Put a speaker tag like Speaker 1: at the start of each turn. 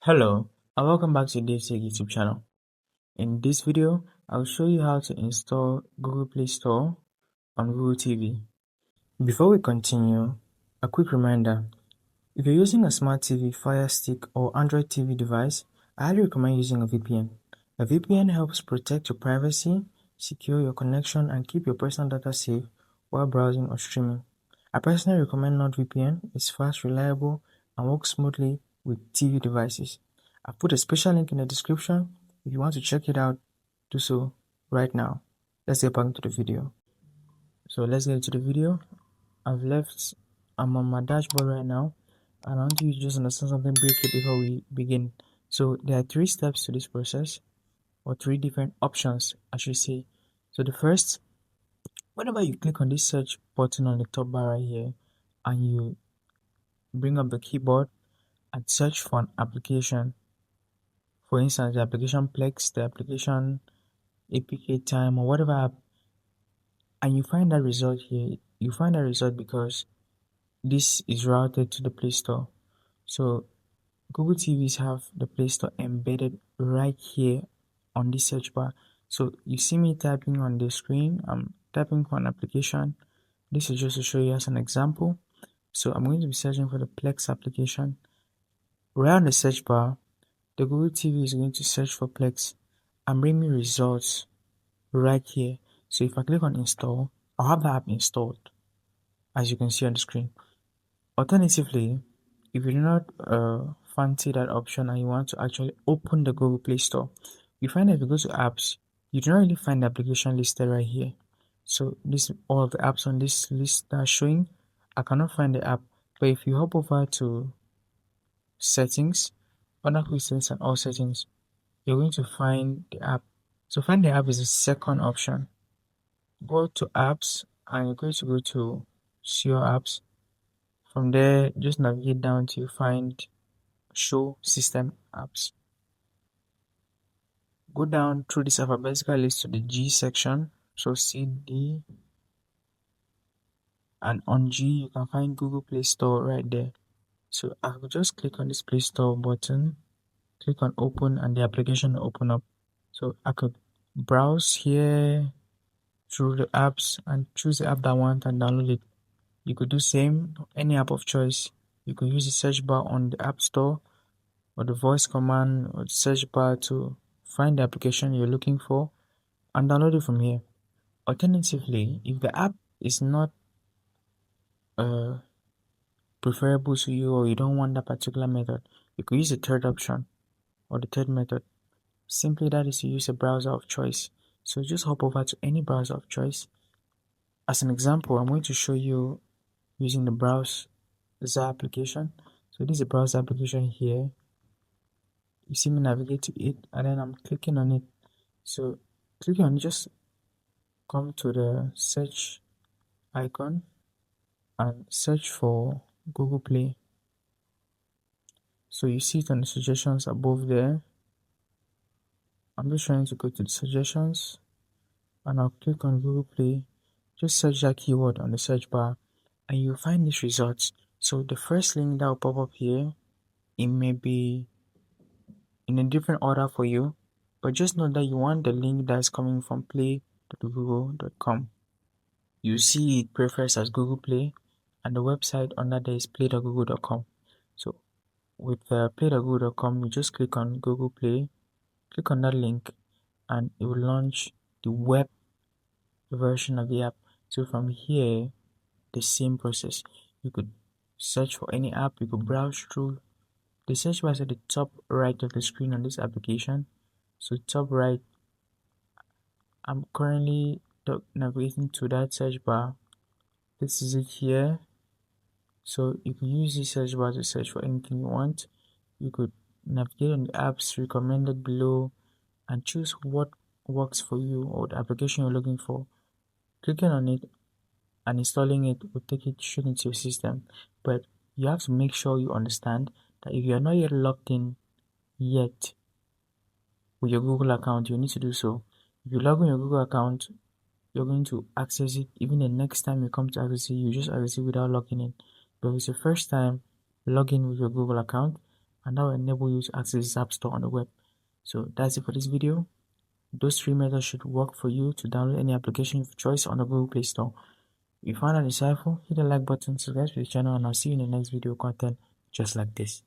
Speaker 1: Hello and welcome back to DaveTech YouTube channel. In this video, I'll show you how to install Google Play Store on Google TV. Before we continue, a quick reminder. If you're using a smart TV, Fire Stick or Android TV device, I highly recommend using a VPN. A VPN helps protect your privacy, secure your connection, and keep your personal data safe while browsing or streaming. I personally recommend NordVPN. It's fast, reliable, and works smoothly with TV devices. I've put a special link in the description. If you want to check it out, do so right now. Let's get back into the video. So let's get into the video. I'm on my dashboard right now, and I want you to just understand something briefly before we begin. So there are 3 steps to this process, or 3 different options, I should say. So the first, whenever you click on this search button on the top bar right here, and you bring up the keyboard and search for an application, for instance, the application Plex, the application APK Time, or whatever app, and you find that result here, you find that result because this is routed to the Play Store. So Google TVs have the Play Store embedded right here on this search bar. So you see me typing on the screen, I'm typing for an application. This is just to show you as an example. So I'm going to be searching for the Plex application. Right on the search bar, the Google TV is going to search for Plex and bring me results right here. So if I click on install, I'll have the app installed, as you can see on the screen. Alternatively, if you do not fancy that option and you want to actually open the Google Play Store, you find that if you go to apps, you do not really find the application listed right here. So this all of the apps on this list that are showing, I cannot find the app. But if you hop over to settings, under quick settings and all settings, you're going to find the app. So find the app is the second option. Go to apps and you're going to go to see your apps. From there, just navigate down to find show system apps. Go down through this alphabetical list to the G section. So C, D, and on G you can find Google Play Store right there. So I will just click on this Play Store button, click on open, and the application will open up. So I could browse here through the apps and choose the app that I want and download it. You could do same, any app of choice. You could use the search bar on the App Store or the voice command or the search bar to find the application you're looking for and download it from here. Alternatively, if the app is not preferable to you or you don't want that particular method, you could use the third option or the third method. Simply that is to use a browser of choice. So just hop over to any browser of choice. As an example, I'm going to show you using the browser application. So this is a browser application here. You see me navigate to it and then I'm clicking on it. So clicking on it, just come to the search icon and search for Google Play. So you see it on the suggestions above there. I'm just trying to go to the suggestions and I'll click on Google Play. Just search that keyword on the search bar and you'll find these results. So the first link that will pop up here, it may be in a different order for you, but just know that you want the link that's coming from play.google.com. You see it prefers as Google Play and the website under there is play.google.com. So with play.google.com, you just click on Google Play, click on that link, and it will launch the web version of the app. So from here, the same process. You could search for any app, you could browse through. The search bar is at the top right of the screen on this application. So top right, I'm currently navigating to that search bar. This is it here. So you can use this search bar to search for anything you want. You could navigate on the apps recommended below and choose what works for you or the application you're looking for. Clicking on it and installing it will take it straight into your system. But you have to make sure you understand that if you are not yet logged in yet with your Google account, you need to do so. If you log in your Google account, you're going to access it. Even the next time you come to access it, you just access it without logging in. But if it's your first time, log in with your Google account and that will enable you to access this app store on the web. So that's it for this video. Those 3 methods should work for you to download any application of choice on the Google Play Store. If you found that insightful, hit the like button, subscribe to the channel, and I'll see you in the next video content just like this.